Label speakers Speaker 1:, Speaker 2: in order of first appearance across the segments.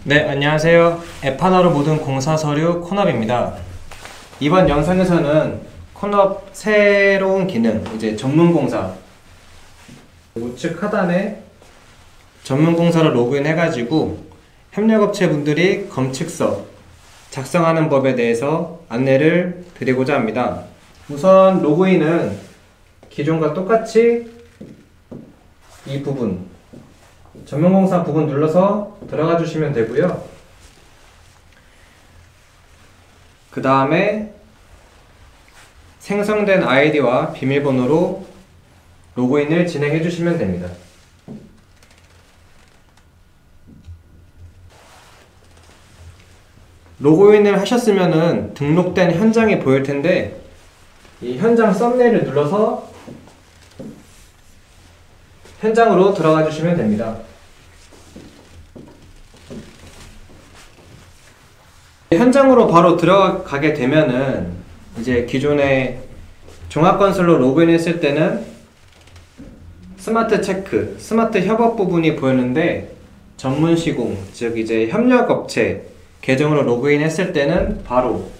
Speaker 1: 네, 안녕하세요. 앱 하나로 모든 공사 서류 콘업입니다. 이번 영상에서는 콘업 새로운 기능, 이제 전문공사 우측 하단에 전문공사로 로그인 해가지고 협력업체 분들이 검측서 작성하는 법에 대해서 안내를 드리고자 합니다. 우선 로그인은 기존과 똑같이 이 부분 전문공사 부분 눌러서 들어가 주시면 되고요. 그 다음에 생성된 아이디와 비밀번호로 로그인을 진행해 주시면 됩니다. 로그인을 하셨으면은 등록된 현장이 보일 텐데 이 현장 썸네일을 눌러서 현장으로 들어가 주시면 됩니다. 현장으로 바로 들어가게 되면은 이제 기존에 종합건설로 로그인했을 때는 스마트 체크, 스마트 협업 부분이 보였는데 전문 시공, 즉 이제 협력업체 계정으로 로그인했을 때는 바로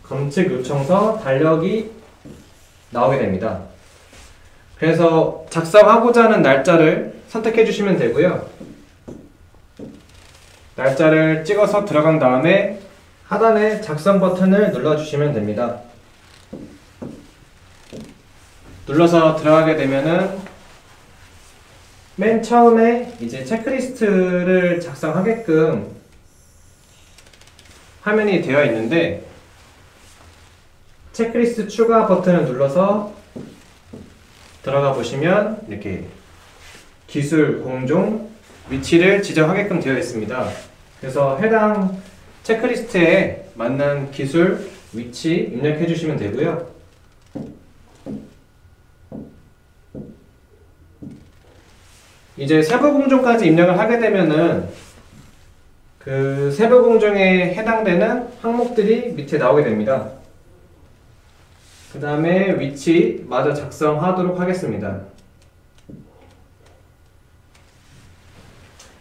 Speaker 1: 검측 요청서 달력이 나오게 됩니다. 그래서 작성하고자 하는 날짜를 선택해 주시면 되고요. 날짜를 찍어서 들어간 다음에 하단에 작성 버튼을 눌러주시면 됩니다. 눌러서 들어가게 되면은 맨 처음에 이제 체크리스트를 작성하게끔 화면이 되어 있는데 체크리스트 추가 버튼을 눌러서 들어가 보시면 이렇게 기술, 공종, 위치를 지정하게끔 되어 있습니다. 그래서 해당 체크리스트에 맞는 기술, 위치 입력해 주시면 되고요. 이제 세부 공종까지 입력을 하게 되면은 그 세부 공종에 해당되는 항목들이 밑에 나오게 됩니다. 그 다음에 위치 마저 작성하도록 하겠습니다.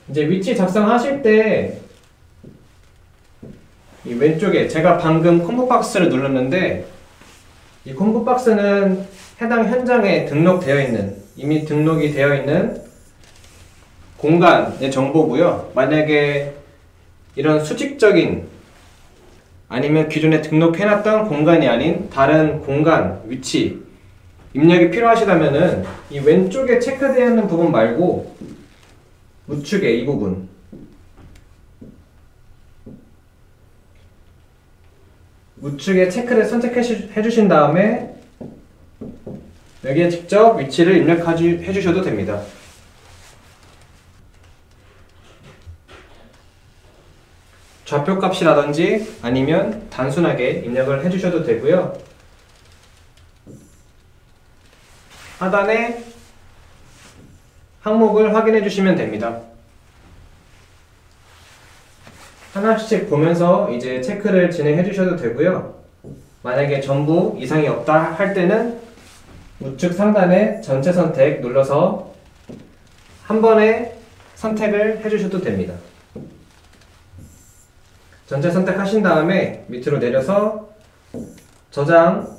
Speaker 1: 이제 위치 작성하실 때 이 왼쪽에 제가 방금 콤보 박스를 눌렀는데 이 콤보 박스는 해당 현장에 등록되어 있는 이미 등록이 되어 있는 공간의 정보고요. 만약에 이런 수직적인 아니면 기존에 등록해놨던 공간이 아닌 다른 공간, 위치 입력이 필요하시다면은 이 왼쪽에 체크되어 있는 부분 말고 우측에 이 부분 우측에 체크를 선택해 주신 다음에 여기에 직접 위치를 입력해 주셔도 됩니다. 좌표 값이라든지 아니면 단순하게 입력을 해주셔도 되고요. 하단에 항목을 확인해 주시면 됩니다. 하나씩 보면서 이제 체크를 진행해 주셔도 되고요. 만약에 전부 이상이 없다 할 때는 우측 상단에 전체 선택 눌러서 한 번에 선택을 해 주셔도 됩니다. 전체 선택하신 다음에 밑으로 내려서 저장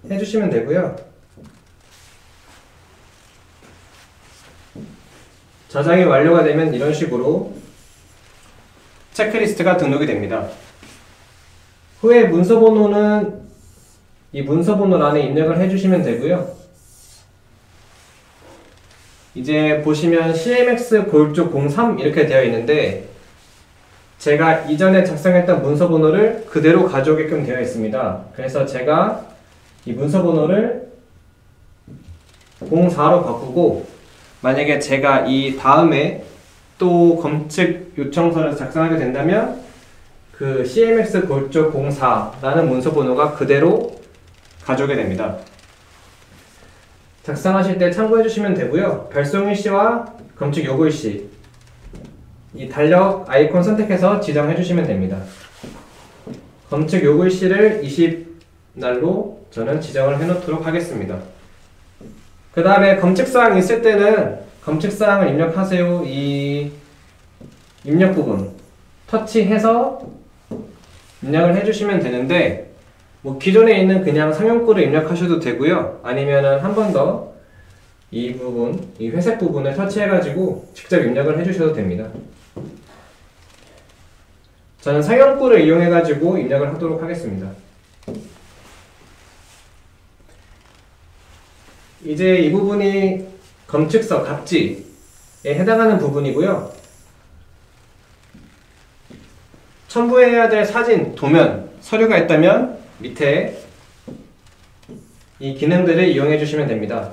Speaker 1: 해주시면 되고요. 저장이 완료가 되면 이런 식으로 체크리스트가 등록이 됩니다. 후에 문서번호는 이 문서번호 안에 입력을 해주시면 되고요. 이제 보시면 CMX 골조 03 이렇게 되어 있는데 제가 이전에 작성했던 문서 번호를 그대로 가져오게끔 되어 있습니다. 그래서 제가 이 문서 번호를 04로 바꾸고 만약에 제가 이 다음에 또 검측 요청서를 작성하게 된다면 그 CMX 골조 04라는 문서 번호가 그대로 가져오게 됩니다. 작성하실 때 참고해 주시면 되고요. 별송일시와 검측 요구일시 이 달력 아이콘 선택해서 지정해 주시면 됩니다. 검측 요구일시를 20날로 저는 지정을 해 놓도록 하겠습니다. 그 다음에 검측사항이 있을 때는 검측사항을 입력하세요. 이 입력 부분 터치해서 입력을 해주시면 되는데, 뭐 기존에 있는 그냥 상용구를 입력하셔도 되고요. 아니면은 한 번 더 이 부분, 이 회색 부분을 터치해가지고 직접 입력을 해주셔도 됩니다. 저는 상용구를 이용해가지고 입력을 하도록 하겠습니다. 이제 이 부분이 검측서 갑지에 해당하는 부분이고요. 첨부해야 될 사진, 도면, 서류가 있다면 밑에 이 기능들을 이용해 주시면 됩니다.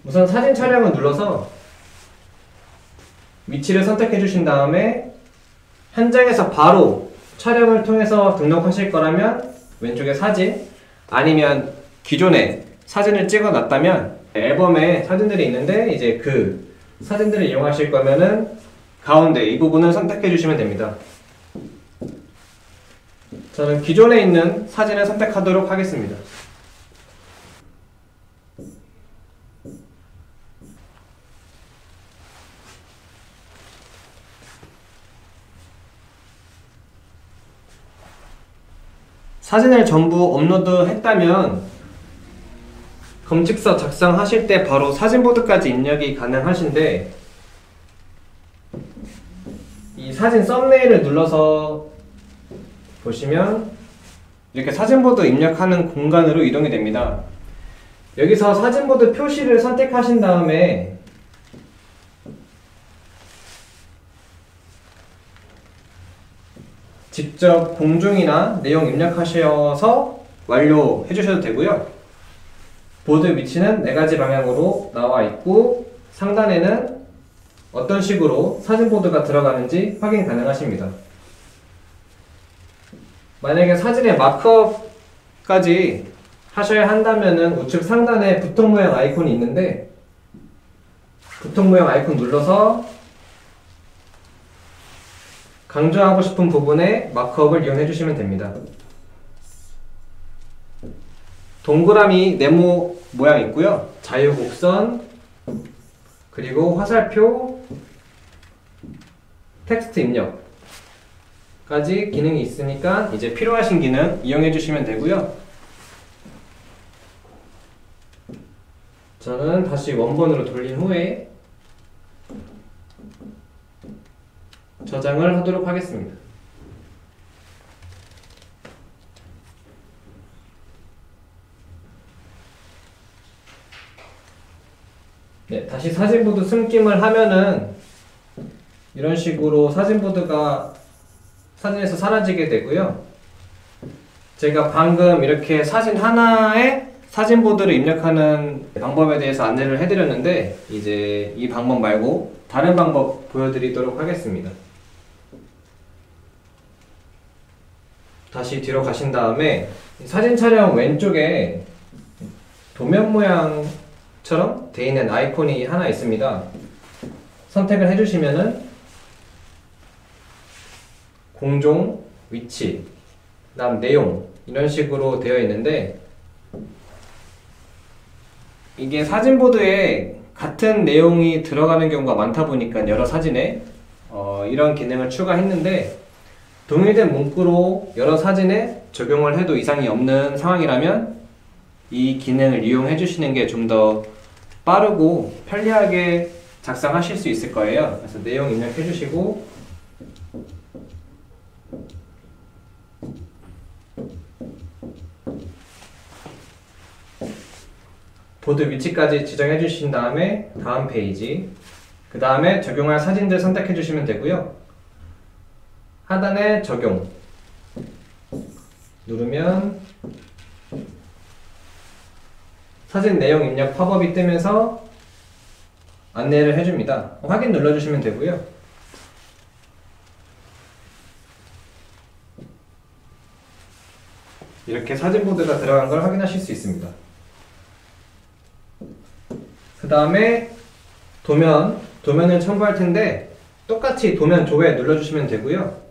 Speaker 1: 우선 사진 촬영을 눌러서 위치를 선택해 주신 다음에 현장에서 바로 촬영을 통해서 등록하실 거라면 왼쪽에 사진, 아니면 기존에 사진을 찍어 놨다면 앨범에 사진들이 있는데 이제 그 사진들을 이용하실 거면은 가운데 이 부분을 선택해 주시면 됩니다. 저는 기존에 있는 사진을 선택하도록 하겠습니다. 사진을 전부 업로드 했다면 검측서 작성하실 때 바로 사진보드까지 입력이 가능하신데, 이 사진 썸네일을 눌러서 보시면 이렇게 사진보드 입력하는 공간으로 이동이 됩니다. 여기서 사진보드 표시를 선택하신 다음에 직접 공중이나 내용 입력하셔서 완료해 주셔도 되고요. 보드 위치는 4가지 방향으로 나와 있고 상단에는 어떤 식으로 사진보드가 들어가는지 확인 가능하십니다. 만약에 사진에 마크업까지 하셔야 한다면은 우측 상단에 부통 모양 아이콘이 있는데, 부통 모양 아이콘 눌러서 강조하고 싶은 부분에 마크업을 이용해 주시면 됩니다. 동그라미 네모 모양 있고요. 자유곡선, 그리고 화살표, 텍스트 입력까지 기능이 있으니까 이제 필요하신 기능 이용해 주시면 되고요. 저는 다시 원본으로 돌린 후에 저장을 하도록 하겠습니다. 네, 다시 사진보드 승김을 하면은 이런 식으로 사진보드가 사진에서 사라지게 되고요. 제가 방금 이렇게 사진 하나에 사진보드를 입력하는 방법에 대해서 안내를 해드렸는데, 이제 이 방법 말고 다른 방법 보여드리도록 하겠습니다. 다시 뒤로 가신 다음에 사진 촬영 왼쪽에 도면 모양처럼 되어 있는 아이콘이 하나 있습니다. 선택을 해주시면은 공종, 위치, 그다음 내용 이런 식으로 되어 있는데, 이게 사진보드에 같은 내용이 들어가는 경우가 많다 보니까 여러 사진에 이런 기능을 추가했는데, 동일된 문구로 여러 사진에 적용을 해도 이상이 없는 상황이라면 이 기능을 이용해 주시는 게 좀 더 빠르고 편리하게 작성하실 수 있을 거예요. 그래서 내용 입력해 주시고 보드 위치까지 지정해 주신 다음에 다음 페이지, 그 다음에 적용할 사진들 선택해 주시면 되고요. 하단에 적용 누르면 사진 내용 입력 팝업이 뜨면서 안내를 해줍니다. 확인 눌러주시면 되고요. 이렇게 사진보드가 들어간 걸 확인하실 수 있습니다. 그 다음에 도면을 첨부할 텐데 똑같이 도면 조회 눌러주시면 되고요.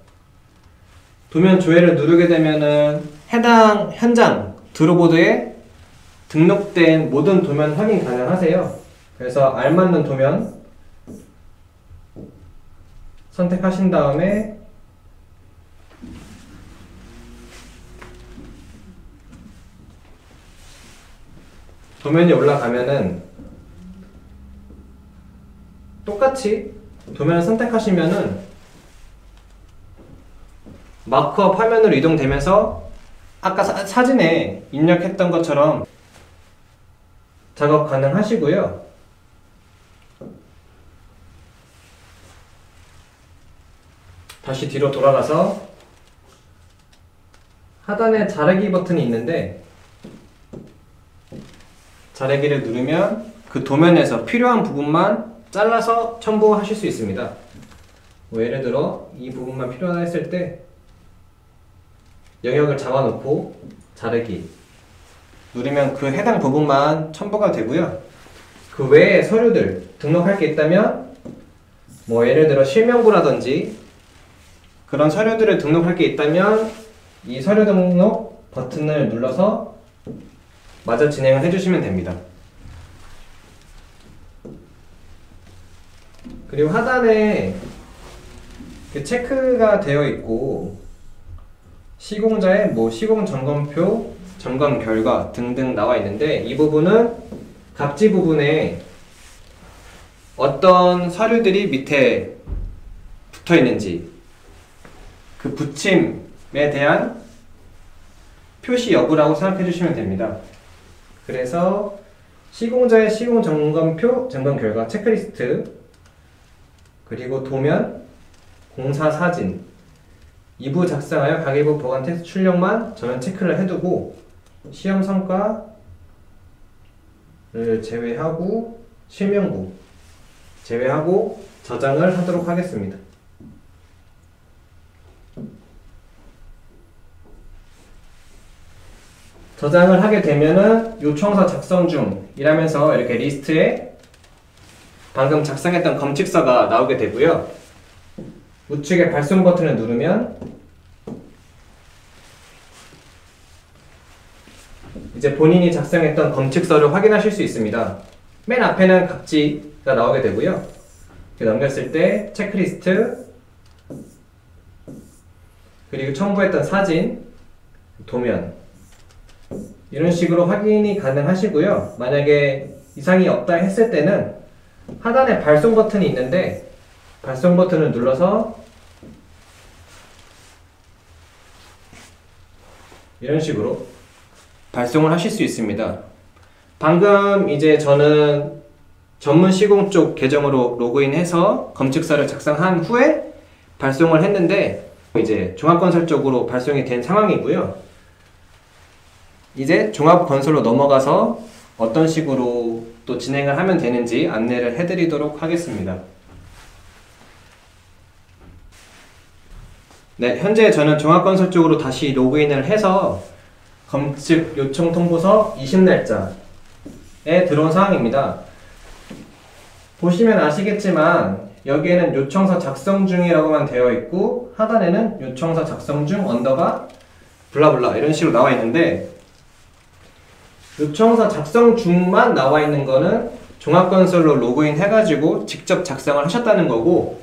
Speaker 1: 도면 조회를 누르게 되면은 해당 현장 드로보드에 등록된 모든 도면 확인 가능하세요. 그래서 알맞는 도면 선택하신 다음에 도면이 올라가면은 똑같이 도면을 선택하시면은 마크업 화면으로 이동되면서 아까 사진에 입력했던 것처럼 작업 가능하시고요. 다시 뒤로 돌아가서 하단에 자르기 버튼이 있는데 자르기를 누르면 그 도면에서 필요한 부분만 잘라서 첨부하실 수 있습니다. 뭐 예를 들어 이 부분만 필요하다 했을 때 영역을 잡아놓고 자르기 누르면 그 해당 부분만 첨부가 되고요. 그 외에 서류들 등록할 게 있다면 뭐 예를 들어 실명부라든지 그런 서류들을 등록할 게 있다면 이 서류 등록 버튼을 눌러서 마저 진행을 해주시면 됩니다. 그리고 하단에 체크가 되어 있고 시공자의 뭐 시공 점검표, 점검 결과 등등 나와 있는데 이 부분은 갑지 부분에 어떤 서류들이 밑에 붙어 있는지 그 붙임에 대한 표시 여부라고 생각해 주시면 됩니다. 그래서 시공자의 시공 점검표, 점검 결과 체크리스트 그리고 도면, 공사 사진 2부 작성하여 가계부 보관 텍스트 출력만 저는 체크를 해두고 시험 성과를 제외하고 실명부 제외하고 저장을 하도록 하겠습니다. 저장을 하게 되면은 요청서 작성 중 이라면서 이렇게 리스트에 방금 작성했던 검칙서가 나오게 되고요. 우측에 발송 버튼을 누르면 이제 본인이 작성했던 검칙서를 확인하실 수 있습니다. 맨 앞에는 갑지가 나오게 되고요. 이렇게 넘겼을 때 체크리스트 그리고 첨부했던 사진, 도면 이런 식으로 확인이 가능하시고요. 만약에 이상이 없다 했을 때는 하단에 발송 버튼이 있는데 발송 버튼을 눌러서 이런 식으로 발송을 하실 수 있습니다. 방금 이제 저는 전문 시공 쪽 계정으로 로그인해서 검칙서를 작성한 후에 발송을 했는데 이제 종합건설 쪽으로 발송이 된 상황이고요. 이제 종합건설로 넘어가서 어떤 식으로 또 진행을 하면 되는지 안내를 해드리도록 하겠습니다. 네, 현재 저는 종합건설 쪽으로 다시 로그인을 해서 검칙 요청 통보서 20날짜에 들어온 상황입니다. 보시면 아시겠지만 여기에는 요청서 작성 중이라고만 되어 있고 하단에는 요청서 작성 중 언더바 블라블라 이런 식으로 나와 있는데 요청서 작성 중만 나와 있는 거는 종합건설로 로그인 해가지고 직접 작성을 하셨다는 거고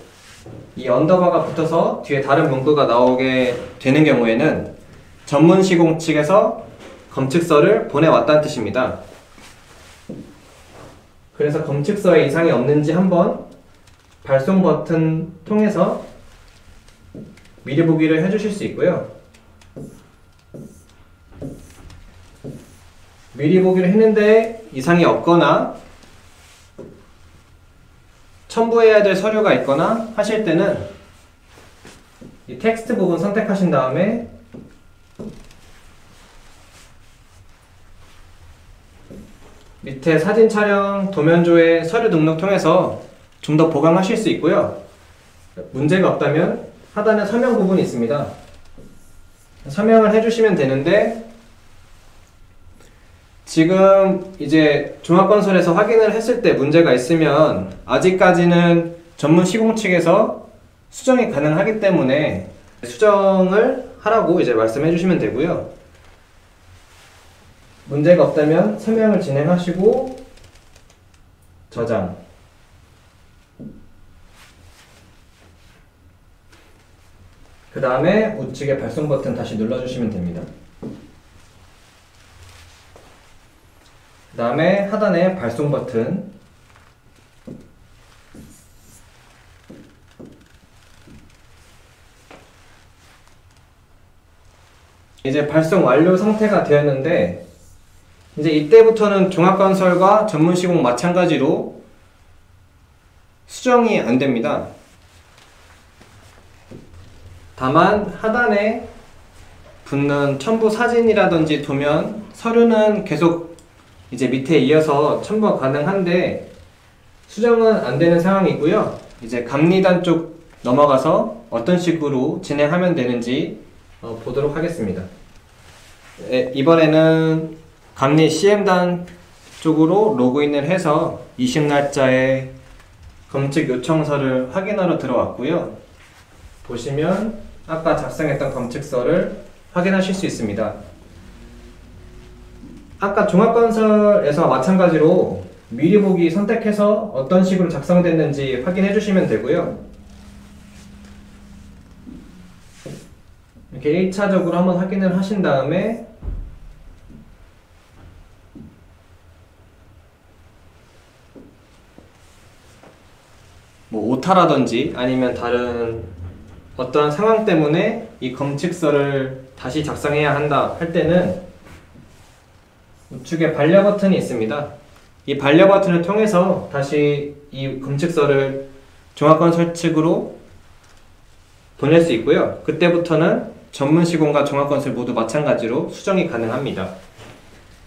Speaker 1: 이 언더바가 붙어서 뒤에 다른 문구가 나오게 되는 경우에는 전문 시공 측에서 검칙서를 보내왔다는 뜻입니다. 그래서 검칙서에 이상이 없는지 한번 발송 버튼 통해서 미리 보기를 해주실 수 있고요. 미리 보기를 했는데 이상이 없거나 첨부해야 될 서류가 있거나 하실 때는 이 텍스트 부분 선택하신 다음에 밑에 사진 촬영, 도면 조회, 서류 등록 통해서 좀 더 보강하실 수 있고요. 문제가 없다면 하단에 서명 부분이 있습니다. 서명을 해주시면 되는데 지금 이제 종합건설에서 확인을 했을 때 문제가 있으면 아직까지는 전문 시공 측에서 수정이 가능하기 때문에 수정을 하라고 이제 말씀해 주시면 되고요. 문제가 없다면 서명을 진행하시고 저장 그 다음에 우측에 발송 버튼 다시 눌러주시면 됩니다. 그 다음에 하단에 발송 버튼, 이제 발송 완료 상태가 되었는데, 이제 이때부터는 종합건설과 전문시공 마찬가지로 수정이 안 됩니다. 다만 하단에 붙는 첨부 사진이라든지 도면, 서류는 계속 이제 밑에 이어서 첨부가 가능한데 수정은 안 되는 상황이고요. 이제 감리단 쪽 넘어가서 어떤 식으로 진행하면 되는지 보도록 하겠습니다. 이번에는 감리 CM단 쪽으로 로그인을 해서 이식날짜에 검측 요청서를 확인하러 들어왔고요. 보시면 아까 작성했던 검측서를 확인하실 수 있습니다. 아까 종합건설에서 마찬가지로 미리 보기 선택해서 어떤 식으로 작성됐는지 확인해 주시면 되고요. 이렇게 1차적으로 한번 확인을 하신 다음에 뭐 오타라든지 아니면 다른 어떠한 상황 때문에 이 검측서를 다시 작성해야 한다 할 때는 우측에 반려 버튼이 있습니다. 이 반려 버튼을 통해서 다시 이 검측서를 종합건설 측으로 보낼 수 있고요. 그때부터는 전문시공과 종합건설 모두 마찬가지로 수정이 가능합니다.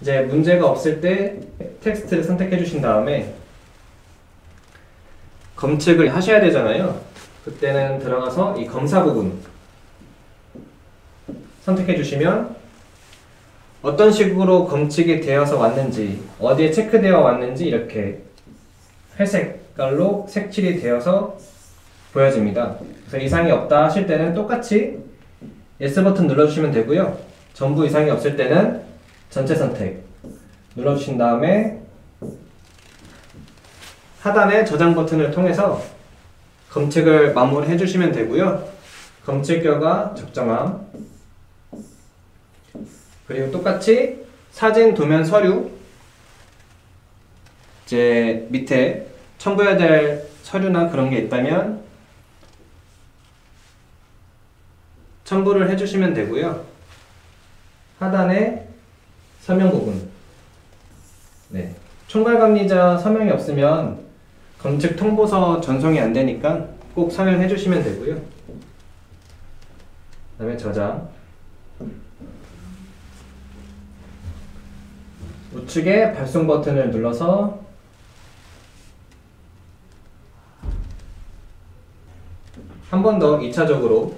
Speaker 1: 이제 문제가 없을 때 텍스트를 선택해 주신 다음에 검측을 하셔야 되잖아요. 그때는 들어가서 이 검사 부분 선택해 주시면 어떤 식으로 검측이 되어서 왔는지, 어디에 체크되어 왔는지 이렇게 회색깔로 색칠이 되어서 보여집니다. 그래서 이상이 없다 하실 때는 똑같이 yes 버튼 눌러주시면 되고요. 전부 이상이 없을 때는 전체 선택 눌러주신 다음에 하단의 저장 버튼을 통해서 검측을 마무리해 주시면 되고요. 검측 결과 적정함, 그리고 똑같이 사진, 도면, 서류, 이제 밑에 첨부해야 될 서류나 그런 게 있다면 첨부를 해주시면 되고요. 하단에 서명 부분, 총괄감리자 서명이 없으면 검측 통보서 전송이 안 되니까 꼭 서명해 주시면 되고요. 그 다음에 저장, 우측에 발송 버튼을 눌러서 한 번 더 2차적으로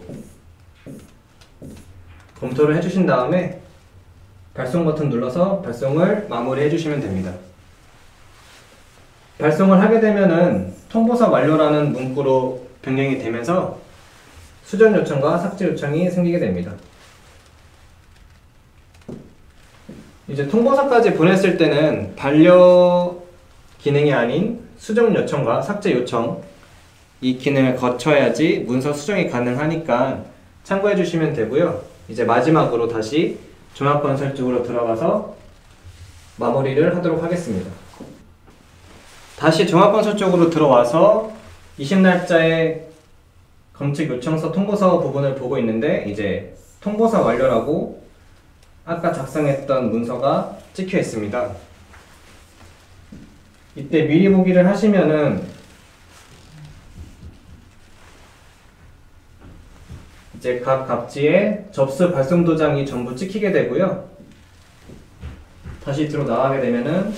Speaker 1: 검토를 해주신 다음에 발송 버튼 눌러서 발송을 마무리 해주시면 됩니다. 발송을 하게 되면은 통보서 완료라는 문구로 변경이 되면서 수정 요청과 삭제 요청이 생기게 됩니다. 이제 통보서까지 보냈을 때는 반려 기능이 아닌 수정 요청과 삭제 요청, 이 기능을 거쳐야지 문서 수정이 가능하니까 참고해 주시면 되고요. 이제 마지막으로 다시 종합건설 쪽으로 들어가서 마무리를 하도록 하겠습니다. 다시 종합건설 쪽으로 들어와서 이식날짜의 검측 요청서 통보서 부분을 보고 있는데 이제 통보서 완료라고 아까 작성했던 문서가 찍혀 있습니다. 이때 미리 보기를 하시면은 이제 각 갑지에 접수 발송 도장이 전부 찍히게 되고요. 다시 들어 나가게 되면은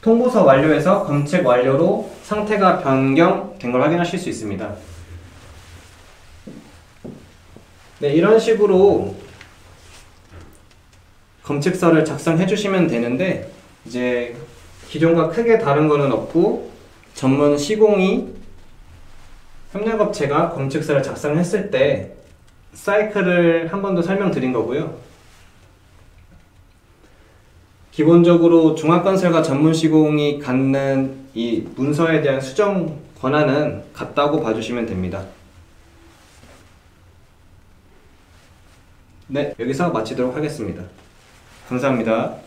Speaker 1: 통보서 완료에서 검측 완료로 상태가 변경된 걸 확인하실 수 있습니다. 네, 이런 식으로 검측서를 작성해 주시면 되는데 이제 기존과 크게 다른 거는 없고 전문 시공이 협력업체가 검측서를 작성했을 때 사이클을 한 번 더 설명드린 거고요. 기본적으로 종합건설과 전문시공이 갖는 이 문서에 대한 수정 권한은 같다고 봐주시면 됩니다. 네, 여기서 마치도록 하겠습니다. 감사합니다.